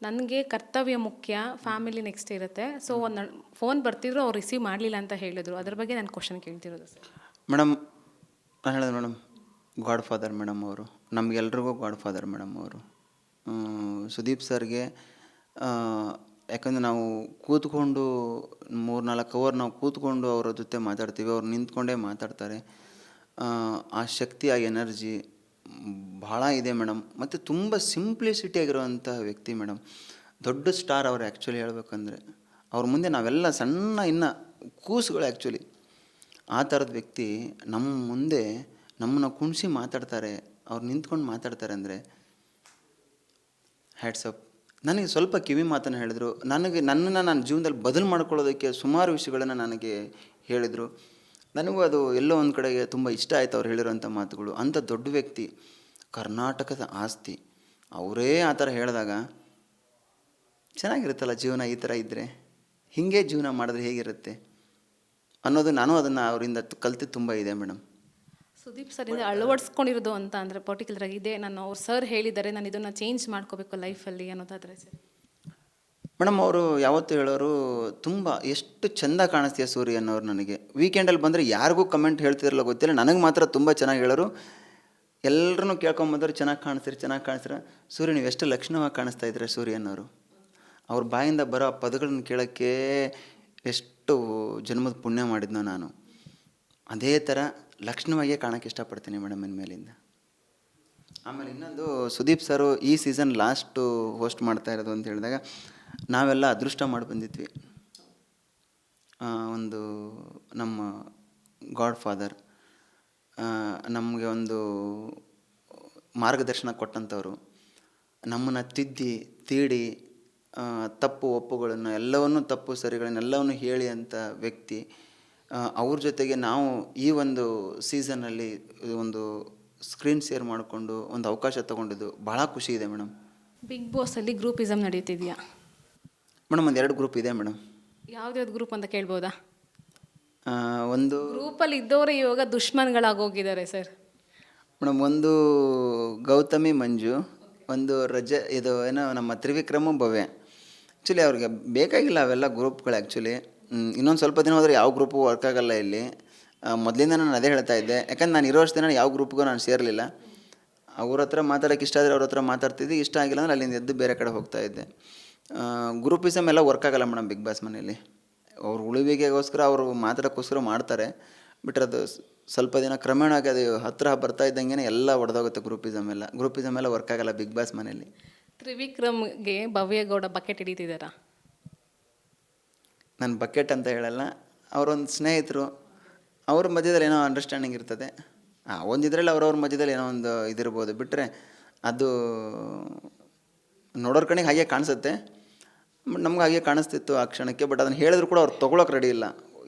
ನನಗೆ ಕರ್ತವ್ಯ ಮುಖ್ಯ, ಫ್ಯಾಮಿಲಿ ನೆಕ್ಸ್ಟ್ ಇರುತ್ತೆ. ಸೊ ಒಂದು ಫೋನ್ ಬರ್ತಿದ್ರು ಅವ್ರು ರಿಸೀವ್ ಮಾಡಲಿಲ್ಲ ಅಂತ ಹೇಳಿದ್ರು. ಅದ್ರ ಬಗ್ಗೆ ನಾನು ಕ್ವಶನ್ ಕೇಳ್ತಿರೋದು ಸರ್. ಮೇಡಮ್, ನಾನು ಹೇಳಿದೆ ಮೇಡಮ್, ಗಾಡ್ ಫಾದರ್ ಮೇಡಮ್ ಅವರು, ನಮಗೆಲ್ರಿಗೂ ಗಾಡ್ ಫಾದರ್ ಮೇಡಮ್ ಅವರು. ಸುದೀಪ್ ಸರ್ಗೆ ಯಾಕಂದರೆ ನಾವು ಕೂತ್ಕೊಂಡು 3-4 ಅವರ್ ನಾವು ಕೂತ್ಕೊಂಡು ಅವರ ಜೊತೆ ಮಾತಾಡ್ತೀವಿ, ಅವ್ರು ನಿಂತ್ಕೊಂಡೇ ಮಾತಾಡ್ತಾರೆ. ಆ ಶಕ್ತಿ, ಆ ಎನರ್ಜಿ ಭಾಳ ಇದೆ ಮೇಡಮ್. ಮತ್ತು ತುಂಬ ಸಿಂಪ್ಲಿಸಿಟಿ ಆಗಿರುವಂಥ ವ್ಯಕ್ತಿ ಮೇಡಮ್. ದೊಡ್ಡ ಸ್ಟಾರ್ ಅವರು ಆ್ಯಕ್ಚುಲಿ ಹೇಳ್ಬೇಕಂದ್ರೆ. ಅವ್ರ ಮುಂದೆ ನಾವೆಲ್ಲ ಸಣ್ಣ ಇನ್ನು ಕೂಸುಗಳು ಆ್ಯಕ್ಚುಲಿ. ಆ ಥರದ ವ್ಯಕ್ತಿ ನಮ್ಮ ಮುಂದೆ ನಮ್ಮನ್ನು ಕುಣಿಸಿ ಮಾತಾಡ್ತಾರೆ, ಅವ್ರು ನಿಂತ್ಕೊಂಡು ಮಾತಾಡ್ತಾರೆ ಅಂದರೆ ಹ್ಯಾಟ್ಸಪ್. ನನಗೆ ಸ್ವಲ್ಪ ಕಿವಿ ಮಾತನ್ನು ಹೇಳಿದರು. ನನ್ನನ್ನು ನಾನು ಜೀವನದಲ್ಲಿ ಬದಲು ಮಾಡ್ಕೊಳ್ಳೋದಕ್ಕೆ ಸುಮಾರು ವಿಷಯಗಳನ್ನು ನನಗೆ ಹೇಳಿದರು. ನನಗೂ ಅದು ಎಲ್ಲೋ ಒಂದು ಕಡೆಗೆ ತುಂಬ ಇಷ್ಟ ಆಯಿತು ಅವ್ರು ಹೇಳಿರೋಂಥ ಮಾತುಗಳು. ಅಂಥ ದೊಡ್ಡ ವ್ಯಕ್ತಿ, ಕರ್ನಾಟಕದ ಆಸ್ತಿ, ಅವರೇ ಆ ಥರ ಹೇಳಿದಾಗ ಚೆನ್ನಾಗಿರುತ್ತಲ್ಲ ಜೀವನ. ಈ ಥರ ಇದ್ದರೆ ಹೀಗೆ ಜೀವನ ಮಾಡಿದ್ರೆ ಹೇಗಿರುತ್ತೆ ಅನ್ನೋದು ನಾನು ಅದನ್ನು ಅವರಿಂದ ಕಲಿತು ತುಂಬ ಇದೆ ಮೇಡಮ್. ಸುದೀಪ್ ಸರಿಂದ ಅಳವಡಿಸ್ಕೊಂಡಿರೋದು ಅಂತ ಅಂದರೆ ಪರ್ಟಿಕ್ಯುಲರ್ ಆಗಿ ಇದೆ, ನಾನು ಅವ್ರು ಸರ್ ಹೇಳಿದ್ದಾರೆ, ನಾನು ಇದನ್ನು ಚೇಂಜ್ ಮಾಡ್ಕೋಬೇಕು ಲೈಫಲ್ಲಿ ಅನ್ನೋದಾದರೆ ಸರ್. ಮೇಡಮ್, ಅವರು ಯಾವತ್ತೂ ಹೇಳೋರು, ತುಂಬ ಎಷ್ಟು ಚೆಂದ ಕಾಣಿಸ್ತೀಯ ಸೂರ್ಯ ಅನ್ನೋರು. ನನಗೆ ವೀಕೆಂಡಲ್ಲಿ ಬಂದರೆ ಯಾರಿಗೂ ಕಮೆಂಟ್ ಹೇಳ್ತಿರಲ್ಲ ಗೊತ್ತಿಲ್ಲ, ನನಗೆ ಮಾತ್ರ ತುಂಬ ಚೆನ್ನಾಗಿ ಹೇಳೋರು. ಎಲ್ಲರೂ ಕೇಳ್ಕೊಂಬಂದವ್ರು ಚೆನ್ನಾಗಿ ಕಾಣಿಸ್ತೀರ ಸೂರ್ಯ, ನೀವು ಎಷ್ಟು ಲಕ್ಷಣವಾಗಿ ಕಾಣಿಸ್ತಾ ಇದ್ದೀರ ಸೂರ್ಯ ಅನ್ನೋರು. ಅವ್ರ ಬಾಯಿಂದ ಬರೋ ಪದಗಳನ್ನ ಕೇಳೋಕ್ಕೆ ಎಷ್ಟು ಜನ್ಮದ ಪುಣ್ಯ ಮಾಡಿದ್ನೋ ನಾನು. ಅದೇ ಥರ ಲಕ್ಷಣವಾಗಿಯೇ ಕಾಣೋಕ್ಕೆ ಇಷ್ಟಪಡ್ತೀನಿ ಮೇಡಮ್ ಇನ್ಮೇಲಿಂದ. ಆಮೇಲೆ ಇನ್ನೊಂದು, ಸುದೀಪ್ ಸರು ಈ ಸೀಸನ್ ಲಾಸ್ಟು ಹೋಸ್ಟ್ ಮಾಡ್ತಾ ಇರೋದು ಅಂತ ಹೇಳಿದಾಗ ನಾವೆಲ್ಲ ಅದೃಷ್ಟ ಮಾಡಿ ಬಂದಿದ್ವಿ. ಒಂದು ನಮ್ಮ ಗಾಡ್ ಫಾದರ್ ನಮಗೆ ಒಂದು ಮಾರ್ಗದರ್ಶನ ಕೊಟ್ಟಂಥವ್ರು, ನಮ್ಮನ್ನು ತೀಡಿ ತಪ್ಪು ಒಪ್ಪುಗಳನ್ನು ಎಲ್ಲವನ್ನೂ, ತಪ್ಪು ಸರಿಗಳನ್ನೆಲ್ಲವನ್ನು ಹೇಳಿ ಅಂಥ ವ್ಯಕ್ತಿ. ಅವ್ರ ಜೊತೆಗೆ ನಾವು ಈ ಒಂದು ಸೀಸನ್ನಲ್ಲಿ ಒಂದು ಸ್ಕ್ರೀನ್ ಶೇರ್ ಮಾಡಿಕೊಂಡು ಒಂದು ಅವಕಾಶ ತೊಗೊಂಡಿದ್ದು ಭಾಳ ಖುಷಿ ಇದೆ ಮೇಡಮ್. ಬಿಗ್ ಬಾಸಲ್ಲಿ ಗ್ರೂಪಿಸಮ್ ನಡೀತಿದೆಯಾ ಮೇಡಮ್? ಒಂದು 2 ಗ್ರೂಪ್ ಇದೆ ಮೇಡಮ್. ಯಾವ್ದ್ಯಾವ್ದು ಗ್ರೂಪ್ ಅಂತ ಕೇಳ್ಬೋದಾ? ಒಂದು ಗ್ರೂಪಲ್ಲಿ ಇದ್ದವರೇ ಇವಾಗ ದುಶ್ಮನ್ಗಳಾಗೋಗಿದ್ದಾರೆ ಸರ್. ಮೇಡಮ್, ಒಂದು ಗೌತಮಿ ಮಂಜು, ಒಂದು ಇದು ಏನೋ ನಮ್ಮ ತ್ರಿವಿಕ್ರಮ ಭವ್ಯ. ಆ್ಯಕ್ಚುಲಿ ಅವ್ರಿಗೆ ಬೇಕಾಗಿಲ್ಲ ಅವೆಲ್ಲ ಗ್ರೂಪ್ಗಳು. ಆ್ಯಕ್ಚುಲಿ ಇನ್ನೊಂದು ಸ್ವಲ್ಪ ದಿನ ಹೋದರೆ ಯಾವ ಗ್ರೂಪು ವರ್ಕ್ ಆಗೋಲ್ಲ ಇಲ್ಲಿ. ಮೊದಲಿಂದ ನಾನು ಅದೇ ಹೇಳ್ತಾ ಇದ್ದೆ, ಯಾಕಂದ್ರೆ ನಾನು ಇರೋ ಅಷ್ಟು ದಿನ ಯಾವ ಗ್ರೂಪ್ಗೂ ನಾನು ಸೇರಲಿಲ್ಲ. ಅವ್ರ ಹತ್ರ ಮಾತಾಡೋಕ್ಕೆ ಇಷ್ಟ ಆದರೆ ಅವ್ರ ಹತ್ರ ಮಾತಾಡ್ತಿದ್ದೆ, ಇಷ್ಟ ಆಗಿಲ್ಲ ಅಂದರೆ ಅಲ್ಲಿಂದ ಎದ್ದು ಬೇರೆ ಕಡೆ ಹೋಗ್ತಾಯಿದ್ದೆ. ಗ್ರೂಪಿಸಮ್ ಎಲ್ಲ ವರ್ಕ್ ಆಗೋಲ್ಲ ಮೇಡಮ್ ಬಿಗ್ ಬಾಸ್ ಮನೆಯಲ್ಲಿ. ಅವ್ರ ಉಳಿವಿಗೆಗೋಸ್ಕರ ಅವರು ಮಾತಾಡೋಕ್ಕೋಸ್ಕರ ಮಾಡ್ತಾರೆ. ಬಿಟ್ಟರೆ ಅದು ಸ್ವಲ್ಪ ದಿನ ಕ್ರಮೇಣವಾಗಿ ಅದು ಹತ್ತಿರ ಬರ್ತಾ ಇದ್ದಂಗೆ ಎಲ್ಲ ಒಡೆದೋಗುತ್ತೆ ಗ್ರೂಪಿಸಮ್ ಎಲ್ಲ ವರ್ಕ್ ಆಗೋಲ್ಲ ಬಿಗ್ ಬಾಸ್ ಮನೆಯಲ್ಲಿ. ತ್ರಿವಿಕ್ರಮ್ಗೆ ಭವ್ಯಗೌಡ ಬಕೆಟ್ ಹಿಡಿತಿದ್ದಾರಾ? ನಾನು ಬಕೆಟ್ ಅಂತ ಹೇಳಲ್ಲ, ಅವರೊಂದು ಸ್ನೇಹಿತರು. ಅವ್ರ ಮಧ್ಯದಲ್ಲಿ ಏನೋ ಅಂಡರ್ಸ್ಟ್ಯಾಂಡಿಂಗ್ ಇರ್ತದೆ. ಒಂದಿದ್ರಲ್ಲಿ ಅವ್ರವ್ರ ಮಧ್ಯದಲ್ಲಿ ಏನೋ ಒಂದು ಇದಿರ್ಬೋದು. ಬಿಟ್ಟರೆ ಅದು ನೋಡೋರ ಕಣಿಗೆ ಹಾಗೆ ಕಾಣಿಸುತ್ತೆ. ನಮ್ಗೆ ಹಾಗೆ ಕಾಣಿಸ್ತಿತ್ತು ಆ ಕ್ಷಣಕ್ಕೆ. ಬಟ್ ಅದನ್ನು ಹೇಳಿದ್ರು ಕೂಡ ಅವ್ರು ತೊಗೊಳಕ್ಕೆ ರೆಡಿ ಇಲ್ಲ.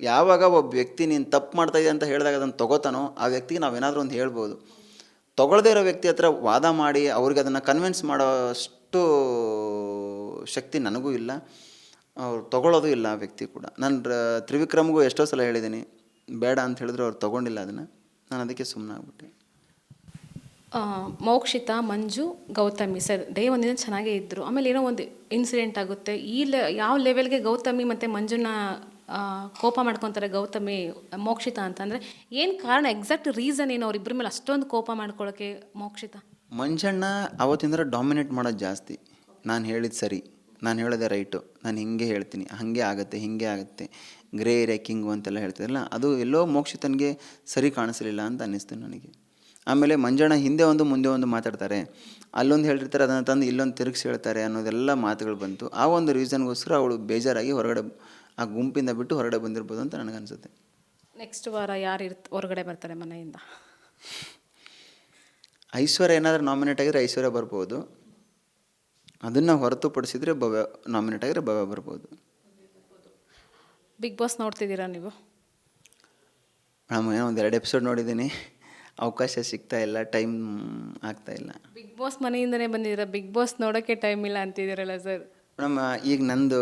ಯಾವಾಗ ಒಬ್ಬ ವ್ಯಕ್ತಿ ನೀನು ತಪ್ಪು ಮಾಡ್ತಾಯಿದ್ದೆ ಅಂತ ಹೇಳಿದಾಗ ಅದನ್ನು ತೊಗೋತಾನೋ ಆ ವ್ಯಕ್ತಿಗೆ ನಾವೇನಾದರೂ ಒಂದು ಹೇಳ್ಬೋದು. ತೊಗೊಳ್ದೇ ಇರೋ ವ್ಯಕ್ತಿ ಹತ್ರ ವಾದ ಮಾಡಿ ಅವ್ರಿಗೆ ಅದನ್ನು ಕನ್ವಿನ್ಸ್ ಮಾಡೋಷ್ಟು ಶಕ್ತಿ ನನಗೂ ಇಲ್ಲ, ಅವ್ರು ತೊಗೊಳ್ಳೋದು ಇಲ್ಲ ಆ ವ್ಯಕ್ತಿ ಕೂಡ. ನಾನು ತ್ರಿವಿಕ್ರಮ್ಗೂ ಎಷ್ಟೋ ಸಲ ಹೇಳಿದ್ದೀನಿ, ಬೇಡ ಅಂತ ಹೇಳಿದ್ರು ಅವ್ರು ತೊಗೊಂಡಿಲ್ಲ ಅದನ್ನು. ನಾನು ಅದಕ್ಕೆ ಸುಮ್ಮನೆ ಆಗ್ಬಿಟ್ಟೆ. ಮೋಕ್ಷಿತಾ, ಮಂಜು, ಗೌತಮಿ ಸರ್ ಡೇ ಒಂದಿನ ಚೆನ್ನಾಗೇ ಇದ್ದರು. ಆಮೇಲೆ ಏನೋ ಒಂದು ಇನ್ಸಿಡೆಂಟ್ ಆಗುತ್ತೆ. ಯಾವ ಲೆವೆಲ್ಗೆ ಗೌತಮಿ ಮತ್ತು ಮಂಜುನ ಕೋಪ ಮಾಡ್ಕೊತಾರೆ ಗೌತಮಿ ಮೋಕ್ಷಿತಾ ಅಂತಂದರೆ ಏನು ಕಾರಣ, ಎಕ್ಸಾಕ್ಟ್ ರೀಸನ್ ಏನು ಅವ್ರಿಬ್ಬರ ಮೇಲೆ ಅಷ್ಟೊಂದು ಕೋಪ ಮಾಡ್ಕೊಳ್ಳೋಕ್ಕೆ ಮೋಕ್ಷಿತಾ? ಮಂಜಣ್ಣ ಅವತ್ತಿಂದ ಡಾಮಿನೇಟ್ ಮಾಡೋದು ಜಾಸ್ತಿ. ನಾನು ಹೇಳಿದ್ದು ಸರಿ, ನಾನು ಹೇಳೋದೇ ರೈಟು, ನಾನು ಹಿಂಗೆ ಹೇಳ್ತೀನಿ, ಹಾಗೆ ಆಗುತ್ತೆ, ಹಿಂಗೆ ಆಗುತ್ತೆ, ಗ್ರೇ ಏರಿಯಾ ಕಿಂಗು ಅಂತೆಲ್ಲ ಹೇಳ್ತಿರಲ್ಲ, ಅದು ಎಲ್ಲೋ ಮೋಕ್ಷಿತನಿಗೆ ಸರಿ ಕಾಣಿಸಲಿಲ್ಲ ಅಂತ ಅನ್ನಿಸ್ತು ನನಗೆ. ಆಮೇಲೆ ಮಂಜಣ್ಣ ಹಿಂದೆ ಒಂದು ಮುಂದೆ ಒಂದು ಮಾತಾಡ್ತಾರೆ, ಅಲ್ಲೊಂದು ಹೇಳಿರ್ತಾರೆ, ಅದನ್ನು ತಂದು ಇಲ್ಲೊಂದು ತಿರುಗಿಸಿ ಹೇಳ್ತಾರೆ ಅನ್ನೋದೆಲ್ಲ ಮಾತುಗಳು ಬಂತು. ಆ ಒಂದು ರೀಸನ್ಗೋಸ್ಕರ ಅವಳು ಬೇಜಾರಾಗಿ ಹೊರಗಡೆ, ಆ ಗುಂಪಿಂದ ಬಿಟ್ಟು ಹೊರಗಡೆ ಬಂದಿರ್ಬೋದು ಅಂತ ನನಗನ್ಸುತ್ತೆ. ನೆಕ್ಸ್ಟ್ ವಾರ ಯಾರು ಹೊರಗಡೆ ಬರ್ತಾರೆ ಮನೆಯಿಂದ? ಐಶ್ವರ್ಯ ಏನಾದರೂ ನಾಮಿನೇಟ್ ಆಗಿದ್ರೆ ಐಶ್ವರ್ಯ ಬರ್ಬೋದು. ಅದನ್ನು ಹೊರತುಪಡಿಸಿದರೆ ಭವ್ಯ ನಾಮಿನೇಟ್ ಆಗಿದ್ರೆ ಭವ್ಯ ಬರ್ಬೋದು. ಬಿಗ್ ಬಾಸ್ ನೋಡ್ತಿದ್ದೀರಾ ನೀವು? ಮೇಡಮ್, ಏನೋ ಒಂದು 2 ಎಪಿಸೋಡ್ ನೋಡಿದ್ದೀನಿ, ಅವಕಾಶ ಸಿಗ್ತಾ ಇಲ್ಲ, ಟೈಮ್ ಆಗ್ತಾ ಇಲ್ಲ. ಬಿಗ್ ಬಾಸ್ ಮನೆಯಿಂದನೇ ಬಂದಿದ್ದೀರಾ, ಬಿಗ್ ಬಾಸ್ ನೋಡೋಕ್ಕೆ ಟೈಮ್ ಇಲ್ಲ ಅಂತಿದ್ದೀರಲ್ಲ ಸರ್? ಮೇಡಮ್, ಈಗ ನಂದು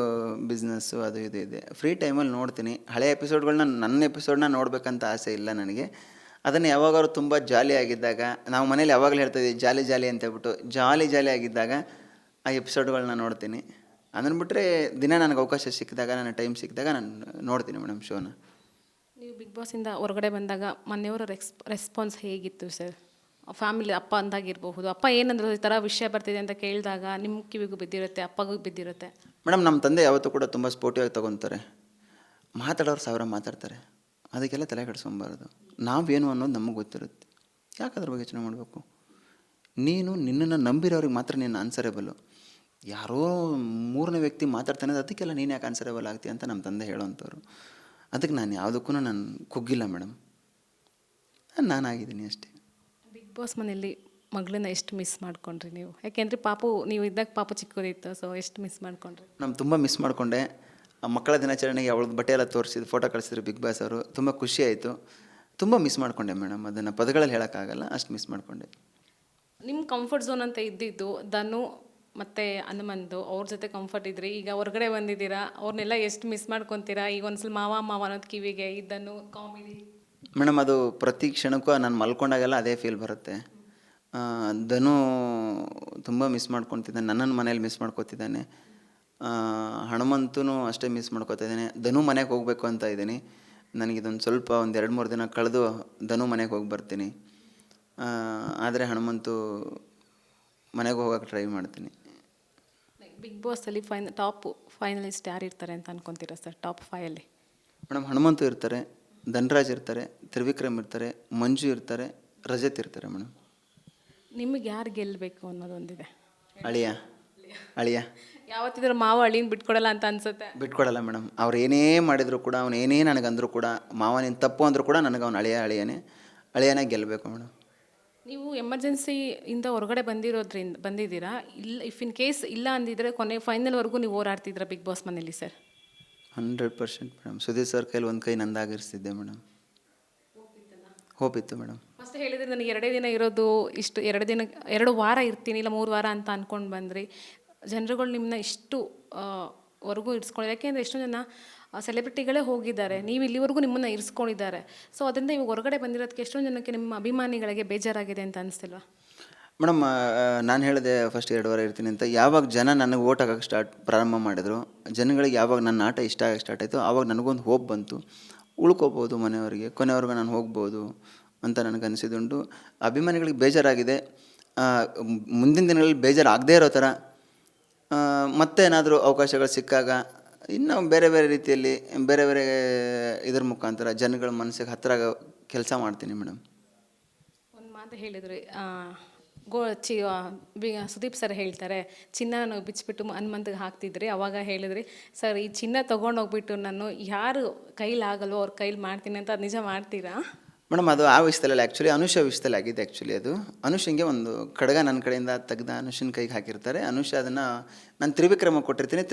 ಬಿಸ್ನೆಸ್ಸು ಅದು ಇದು ಇದೆ, ಫ್ರೀ ಟೈಮಲ್ಲಿ ನೋಡ್ತೀನಿ. ಹಳೆ ಎಪಿಸೋಡ್ಗಳನ್ನ, ನನ್ನ ಎಪಿಸೋಡನ್ನ ನೋಡಬೇಕಂತ ಆಸೆ ಇಲ್ಲ ನನಗೆ. ಅದನ್ನು ಯಾವಾಗಾದ್ರು ತುಂಬ ಜಾಲಿ ಆಗಿದ್ದಾಗ, ನಾವು ಮನೇಲಿ ಯಾವಾಗಲೂ ಹೇಳ್ತಾಯಿದ್ದೀವಿ ಜಾಲಿ ಜಾಲಿ ಅಂತ ಹೇಳ್ಬಿಟ್ಟು, ಜಾಲಿ ಆಗಿದ್ದಾಗ ಆ ಎಪಿಸೋಡ್ಗಳನ್ನ ನೋಡ್ತೀನಿ. ಅದನ್ನು ಬಿಟ್ಟರೆ ದಿನ ನನಗೆ ಅವಕಾಶ ಸಿಕ್ಕಿದಾಗ, ನನ್ನ ಟೈಮ್ ಸಿಕ್ಕಿದಾಗ ನಾನು ನೋಡ್ತೀನಿ ಮೇಡಮ್ ಶೋನ. ನೀವು ಬಿಗ್ ಬಾಸಿಂದ ಹೊರಗಡೆ ಬಂದಾಗ ಮನೆಯವರ ರೆಸ್ಪಾನ್ಸ್ ಹೇಗಿತ್ತು ಸರ್? ಫ್ಯಾಮಿಲಿ ಅಪ್ಪ ಅಂದಾಗಿರಬಹುದು, ಅಪ್ಪ ಏನಂದ್ರು ಈ ಥರ ವಿಷಯ ಬರ್ತಿದೆ ಅಂತ ಕೇಳಿದಾಗ ನಿಮ್ಮ ಕಿವಿಗೂ ಬಿದ್ದಿರುತ್ತೆ, ಅಪ್ಪಗೂ ಬಿದ್ದಿರುತ್ತೆ. ಮೇಡಮ್ ನಮ್ಮ ತಂದೆ ಯಾವತ್ತೂ ಕೂಡ ತುಂಬ ಸ್ಪೋರ್ಟಿವ್ ಆಗಿ ತೊಗೊತಾರೆ. ಮಾತಾಡೋರು 1000 ಮಾತಾಡ್ತಾರೆ, ಅದಕ್ಕೆಲ್ಲ ತಲೆ ಕೆಡಿಸ್ಕೊಬಾರ್ದು. ನಾವೇನು ಅನ್ನೋದು ನಮಗೆ ಗೊತ್ತಿರುತ್ತೆ, ಯಾಕೆ ಅದ್ರ ಬಗ್ಗೆ ಯೋಚನೆ ಮಾಡಬೇಕು? ನೀನು ನಿನ್ನನ್ನು ನಂಬಿರೋರಿಗೆ ಮಾತ್ರ ನೀನು ಆನ್ಸರೇಬಲ್ಲು. ಯಾರೋ 3ನೇ ವ್ಯಕ್ತಿ ಮಾತಾಡ್ತಾನೆ, ಅದಕ್ಕೆಲ್ಲ ನೀನು ಯಾಕೆ ಆನ್ಸರೇಬಲ್ ಆಗ್ತೀಯ ಅಂತ ನಮ್ಮ ತಂದೆ ಹೇಳೋವಂಥವ್ರು. ಅದಕ್ಕೆ ನಾನು ಯಾವುದಕ್ಕೂ ನಾನು ಕುಗ್ಗಿಲ್ಲ ಮೇಡಮ್, ನಾನಾಗಿದ್ದೀನಿ ಅಷ್ಟೇ. ಬಿಗ್ ಬಾಸ್ ಮನೆಯಲ್ಲಿ ಮಗಳನ್ನ ಎಷ್ಟು ಮಿಸ್ ಮಾಡ್ಕೊಂಡ್ರಿ ನೀವು? ಯಾಕೆಂದರೆ ಪಾಪು ನೀವು ಇದ್ದಾಗ ಪಾಪು ಚಿಕ್ಕದಿತ್ತು, ಸೊ ಎಷ್ಟು ಮಿಸ್ ಮಾಡ್ಕೊಂಡ್ರಿ? ನಾನು ತುಂಬ ಮಿಸ್ ಮಾಡಿಕೊಂಡೆ. ಮಕ್ಕಳ ದಿನಾಚರಣೆಗೆ ಅವಳದ್ದು ಬಟ್ಟೆ ಎಲ್ಲ ತೋರಿಸಿದ್ರು, ಫೋಟೋ ಕಳಿಸಿದ್ರು ಬಿಗ್ ಬಾಸ್ ಅವರು. ತುಂಬ ಖುಷಿ ಆಯಿತು. ತುಂಬ ಮಿಸ್ ಮಾಡಿಕೊಂಡೆ ಮೇಡಮ್, ಅದನ್ನು ಪದಗಳಲ್ಲಿ ಹೇಳೋಕ್ಕಾಗಲ್ಲ, ಅಷ್ಟು ಮಿಸ್ ಮಾಡಿಕೊಂಡೆ. ನಿಮ್ಮ ಕಂಫರ್ಟ್ ಝೋನ್ ಅಂತ ಇದ್ದಿದ್ದು ಧನು ಮತ್ತು ಹನುಮಂತು, ಅವ್ರ ಜೊತೆ ಕಂಫರ್ಟ್ ಇದ್ರಿ. ಈಗ ಹೊರಗಡೆ ಬಂದಿದ್ದೀರಾ, ಅವ್ರನ್ನೆಲ್ಲ ಎಷ್ಟು ಮಿಸ್ ಮಾಡ್ಕೊತೀರಾ? ಈಗ ಒಂದ್ಸಲ ಮಾವ ಮಾವ ಅನ್ನೋದು ಕಿವಿಗೆ, ಇದನ್ನು ಕಾಮಿಡಿ. ಮೇಡಮ್ ಅದು ಪ್ರತಿ ಕ್ಷಣಕ್ಕೂ ನಾನು ಮಲ್ಕೊಂಡಾಗೆಲ್ಲ ಅದೇ ಫೀಲ್ ಬರುತ್ತೆ. ಧನು ತುಂಬ ಮಿಸ್ ಮಾಡ್ಕೊತಿದ್ದಾನೆ, ನನ್ನನ್ನು ಮನೇಲಿ ಮಿಸ್ ಮಾಡ್ಕೊತಿದ್ದಾನೆ. ಹನುಮಂತೂ ಅಷ್ಟೇ ಮಿಸ್ ಮಾಡ್ಕೊತಿದ್ದಾನೆ. ಧನು ಮನೆಗೆ ಹೋಗಬೇಕು ಅಂತ ಇದ್ದೀನಿ. ನನಗಿದೊಂದು ಸ್ವಲ್ಪ ಒಂದು 2-3 ದಿನ ಕಳೆದು ಧನು ಮನೆಗೆ ಹೋಗಿ ಬರ್ತೀನಿ. ಆದರೆ ಹನುಮಂತು ಮನೆಗೆ ಹೋಗೋಕೆ ಟ್ರೈ ಮಾಡ್ತೀನಿ. ಬಿಗ್ ಬಾಸಲ್ಲಿ ಟಾಪ್ ಫೈನಲಿಸ್ಟ್ ಯಾರು ಇರ್ತಾರೆ ಅಂತ ಅನ್ಕೊತೀರಾ ಸರ್? ಟಾಪ್ 5ಅಲ್ಲಿ ಮೇಡಮ್ ಹನುಮಂತು ಇರ್ತಾರೆ, ಧನ್ರಾಜ್ ಇರ್ತಾರೆ, ತ್ರಿವಿಕ್ರಮ್ ಇರ್ತಾರೆ, ಮಂಜು ಇರ್ತಾರೆ, ರಜತ್ ಇರ್ತಾರೆ ಮೇಡಮ್. ನಿಮಗೆ ಯಾರು ಗೆಲ್ಲಬೇಕು ಅನ್ನೋದೊಂದಿದೆ. ಅಳಿಯ ಅಳಿಯ ಯಾವತ್ತಿದ್ರೂ ಮಾವ ಅಳಿನ ಬಿಟ್ಕೊಡಲ್ಲ ಅಂತ ಅನ್ಸುತ್ತೆ. ಬಿಟ್ಕೊಡಲ್ಲ ಮೇಡಮ್. ಅವ್ರು ಏನೇ ಮಾಡಿದ್ರು ಕೂಡ, ಅವನು ಏನೇ ನನಗಂದರೂ ಕೂಡ, ಮಾವ ನೀನು ತಪ್ಪು ಅಂದರೂ ಕೂಡ ನನಗೆ ಅವ್ನು ಅಳಿಯನೇ ಗೆಲ್ಲಬೇಕು ಮೇಡಮ್. ನೀವು ಎಮರ್ಜೆನ್ಸಿಯಿಂದ ಹೊರಗಡೆ ಬಂದಿದ್ದೀರಾ? ಇಲ್ಲ, ಇಫ್ ಇನ್ ಕೇಸ್ ಇಲ್ಲ ಅಂದಿದ್ರೆ ಕೊನೆ ಫೈನಲ್ವರೆಗೂ ನೀವು ಹೋರಾಡ್ತಿದ್ದೀರಾ ಬಿಗ್ ಬಾಸ್ ಮನೇಲಿ ಸರ್? 100% ಮೇಡಮ್. ಸುದೀಪ್ ಸರ್ ಕೈಲಿ ಒಂದು ಕೈ ನಂದಾಗಿರಿಸ್ತಿದ್ದೆ ಮೇಡಮ್. ಹೋಪ್ ಇತ್ತು ಮೇಡಮ್. ಫಸ್ಟ್ ಹೇಳಿದ್ರೆ ನನಗೆ 2 ದಿನ ಇರೋದು, ಇಷ್ಟು 2 ವಾರ ಇರ್ತೀನಿ, ಇಲ್ಲ 3 ವಾರ ಅಂತ ಅಂದ್ಕೊಂಡು ಬಂದ್ರಿ. ಜನರುಗಳು ನಿಮ್ಮನ್ನ ಇಷ್ಟು ವರೆಗೂ ಇರಿಸ್ಕೊಂಡಿದ್ದಾರೆ. ಯಾಕೆಂದರೆ ಎಷ್ಟೊಂದು ಜನ ಸೆಲೆಬ್ರಿಟಿಗಳೇ ಹೋಗಿದ್ದಾರೆ, ನೀವು ಇಲ್ಲಿವರೆಗೂ ನಿಮ್ಮನ್ನು ಇರಿಸ್ಕೊಂಡಿದ್ದಾರೆ. ಸೊ ಅದರಿಂದ ಇವಾಗ ಹೊರಗಡೆ ಬಂದಿರೋದಕ್ಕೆ ಎಷ್ಟೊಂದು ಜನಕ್ಕೆ ನಿಮ್ಮ ಅಭಿಮಾನಿಗಳಿಗೆ ಬೇಜಾರಾಗಿದೆ ಅಂತ ಅನಿಸ್ತಿಲ್ವಾ? ಮೇಡಮ್ ನಾನು ಹೇಳಿದೆ ಫಸ್ಟ್ 2 ವಾರ ಇರ್ತೀನಿ ಅಂತ. ಯಾವಾಗ ಜನ ನನಗೆ ಓಟ್ ಹಾಕೋಕ್ಕೆ ಪ್ರಾರಂಭ ಮಾಡಿದ್ರು, ಜನಗಳಿಗೆ ಯಾವಾಗ ನನ್ನ ಆಟ ಇಷ್ಟ ಆಗೋಕ್ಕೆ ಸ್ಟಾರ್ಟ್ ಆಯಿತು, ಆವಾಗ ನನಗೊಂದು ಹೋಪ್ ಬಂತು, ಉಳ್ಕೋಬೋದು ಮನೆಯವರಿಗೆ, ಕೊನೆವರೆಗೂ ನಾನು ಹೋಗ್ಬೋದು ಅಂತ ನನಗೆ ಅನಿಸಿದುಂಟು. ಅಭಿಮಾನಿಗಳಿಗೆ ಬೇಜಾರಾಗಿದೆ. ಮುಂದಿನ ದಿನಗಳಲ್ಲಿ ಬೇಜಾರಾಗದೇ ಇರೋ ಥರ ಮತ್ತೇನಾದರೂ ಅವಕಾಶಗಳು ಸಿಕ್ಕಾಗ ಇನ್ನೂ ಬೇರೆ ಬೇರೆ ರೀತಿಯಲ್ಲಿ ಬೇರೆ ಬೇರೆ ಇದ್ರ ಮುಖಾಂತರ ಜನಗಳ ಮನಸ್ಸಿಗೆ ಹತ್ತಿರ ಆಗೋ ಕೆಲಸ ಮಾಡ್ತೀನಿ ಮೇಡಮ್. ಒಂದು ಮಾತು ಹೇಳಿದ್ರಿ, ಸುದೀಪ್ ಸರ್ ಹೇಳ್ತಾರೆ, ಚಿನ್ನ ಬಿಚ್ಚಿಬಿಟ್ಟು ಹನುಮಂತಿಗೆ ಹಾಕ್ತಿದ್ರಿ. ಅವಾಗ ಹೇಳಿದ್ರಿ ಸರ್, ಈ ಚಿನ್ನ ತೊಗೊಂಡೋಗ್ಬಿಟ್ಟು ನಾನು ಯಾರು ಕೈಲಾಗಲ್ವೋ ಅವ್ರ ಕೈಲಿ ಮಾಡ್ತೀನಿ ಅಂತ. ಅದು ನಿಜ ಮಾಡ್ತೀರಾ? ಮೇಡಮ್ ಅದು ಆ ವಿಷಯದಲ್ಲ, ಆ್ಯಕ್ಚುಲಿ ಅನುಷ ವಿಷಯದಲ್ಲಿ ಆಗಿದೆ. ಆ್ಯಕ್ಚುಲಿ ಅದು ಅನುಷಂಗೆ ಒಂದು ಖಡ್ಗ ನನ್ನ ಕಡೆಯಿಂದ ತೆಗೆದ ಅನುಷನ ಕೈಗೆ ಹಾಕಿರ್ತಾರೆ. ಅನುಷ ಅದನ್ನು ನಾನು ತ್ರಿವಿಕ್ರಮ ಕೊಟ್ಟಿರ್ತೀನಿ.